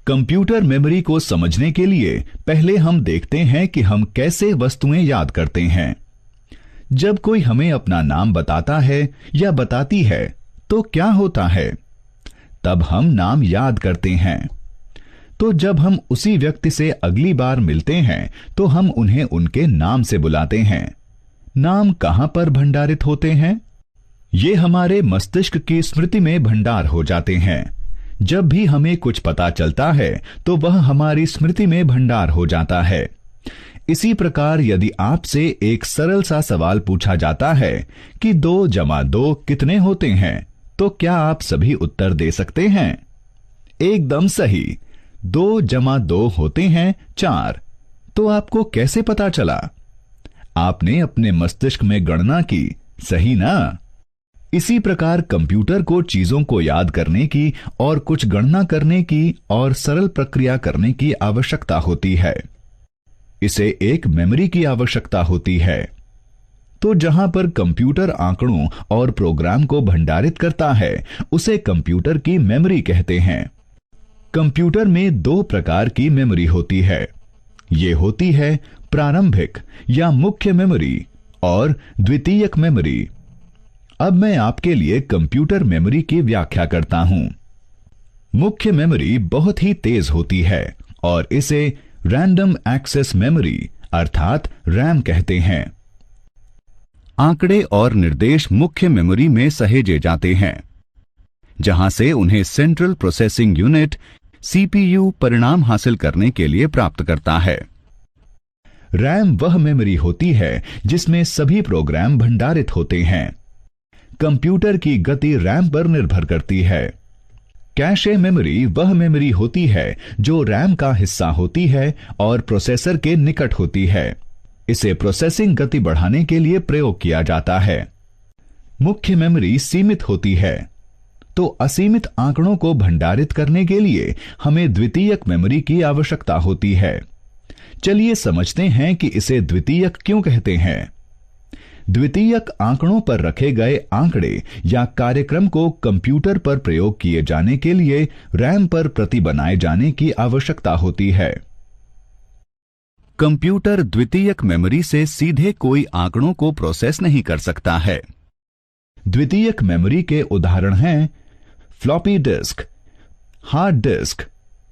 Computer memory को समझने के लिए पहले हम देखते हैं कि हम कैसे वस्तुएं याद करते हैं। जब कोई हमें अपना नाम बताता है या बताती है तो क्या होता है? तब हम नाम याद करते हैं। तो जब हम उसी व्यक्ति से अगली बार मिलते हैं तो हम उन्हें उनके नाम से बुलाते हैं। नाम कहां पर भंडारित होते हैं? ये हमारे मस्तिष्क की स्मृति में भंडार हो जाते हैं। जब भी हमें कुछ पता चलता है तो वह हमारी स्मृति में भंडार हो जाता है। इसी प्रकार यदि आपसे एक सरल सा सवाल पूछा जाता है कि 2 जमा 2 कितने होते हैं, तो क्या आप सभी उत्तर दे सकते हैं? एकदम सही, 2 जमा 2 होते हैं 4। तो आपको कैसे पता चला? आपने अपने मस्तिष्क में गणना की, सही ना? इसी प्रकार कंप्यूटर को चीजों को याद करने की और कुछ गणना करने की और सरल प्रक्रिया करने की आवश्यकता होती है। इसे एक मेमोरी की आवश्यकता होती है। तो जहां पर कंप्यूटर आंकड़ों और प्रोग्राम को भंडारित करता है उसे कंप्यूटर की मेमोरी कहते हैं। कंप्यूटर में 2 प्रकार की मेमोरी होती है। ये होती है प्रारंभिक या मुख्य मेमोरी और द्वितीयक मेमोरी। अब मैं आपके लिए कंप्यूटर मेमोरी की व्याख्या करता हूं। मुख्य मेमोरी बहुत ही तेज होती है और इसे रैंडम एक्सेस मेमोरी अर्थात रैम कहते हैं। आंकड़े और निर्देश मुख्य मेमोरी में सहेजे जाते हैं, जहां से उन्हें सेंट्रल प्रोसेसिंग यूनिट सीपीयू परिणाम हासिल करने के लिए प्राप्त करता है। रैम वह मेमोरी होती है जिसमें सभी प्रोग्राम भंडारित होते हैं। कंप्यूटर की गति रैम पर निर्भर करती है। कैशे मेमोरी वह मेमोरी होती है जो रैम का हिस्सा होती है और प्रोसेसर के निकट होती है। इसे प्रोसेसिंग गति बढ़ाने के लिए प्रयोग किया जाता है। मुख्य मेमोरी सीमित होती है, तो असीमित आंकड़ों को भंडारित करने के लिए हमें द्वितीयक मेमोरी की आवश्यकता होती है। चलिए समझते हैं कि इसे द्वितीयक क्यों कहते हैं। द्वितीयक आंकड़ों पर रखे गए आंकड़े या कार्यक्रम को कंप्यूटर पर प्रयोग किए जाने के लिए रैम पर प्रति बनाए जाने की आवश्यकता होती है। कंप्यूटर द्वितीयक मेमोरी से सीधे कोई आंकड़ों को प्रोसेस नहीं कर सकता है। द्वितीयक मेमोरी के उदाहरण हैं floppy disk, hard disk,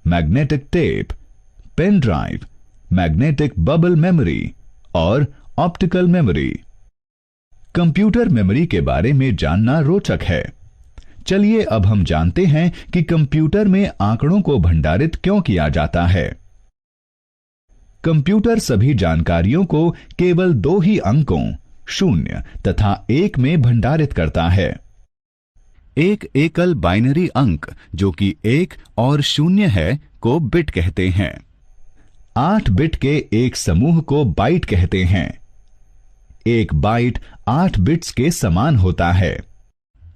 magnetic tape, pen drive, magnetic bubble memory और ऑप्टिकल मेमोरी। कंप्यूटर मेमोरी के बारे में जानना रोचक है। चलिए अब हम जानते हैं कि कंप्यूटर में आंकड़ों को भंडारित क्यों किया जाता है। कंप्यूटर सभी जानकारियों को केवल 2 ही अंकों 0 तथा 1 में भंडारित करता है। एक एकल बाइनरी अंक जो कि 1 और 0 है को बिट कहते हैं। 8 बिट के एक समूह को बाइट कहते हैं। एक बाइट 8 बिट्स के समान होता है।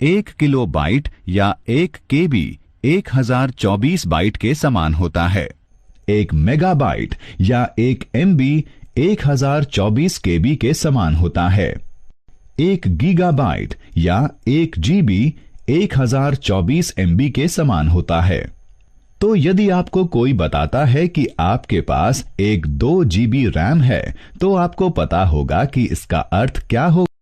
1 किलो बाइट या 1 केबी 1024 बाइट के समान होता है। 1 मेगाबाइट या 1 एमबी 1024 केबी के समान होता है। 1 गीगाबाइट या 1 जीबी 1024 एमबी के समान होता है। तो यदि आपको कोई बताता है कि आपके पास एक 2 जीबी रैम है तो आपको पता होगा कि इसका अर्थ क्या होगा।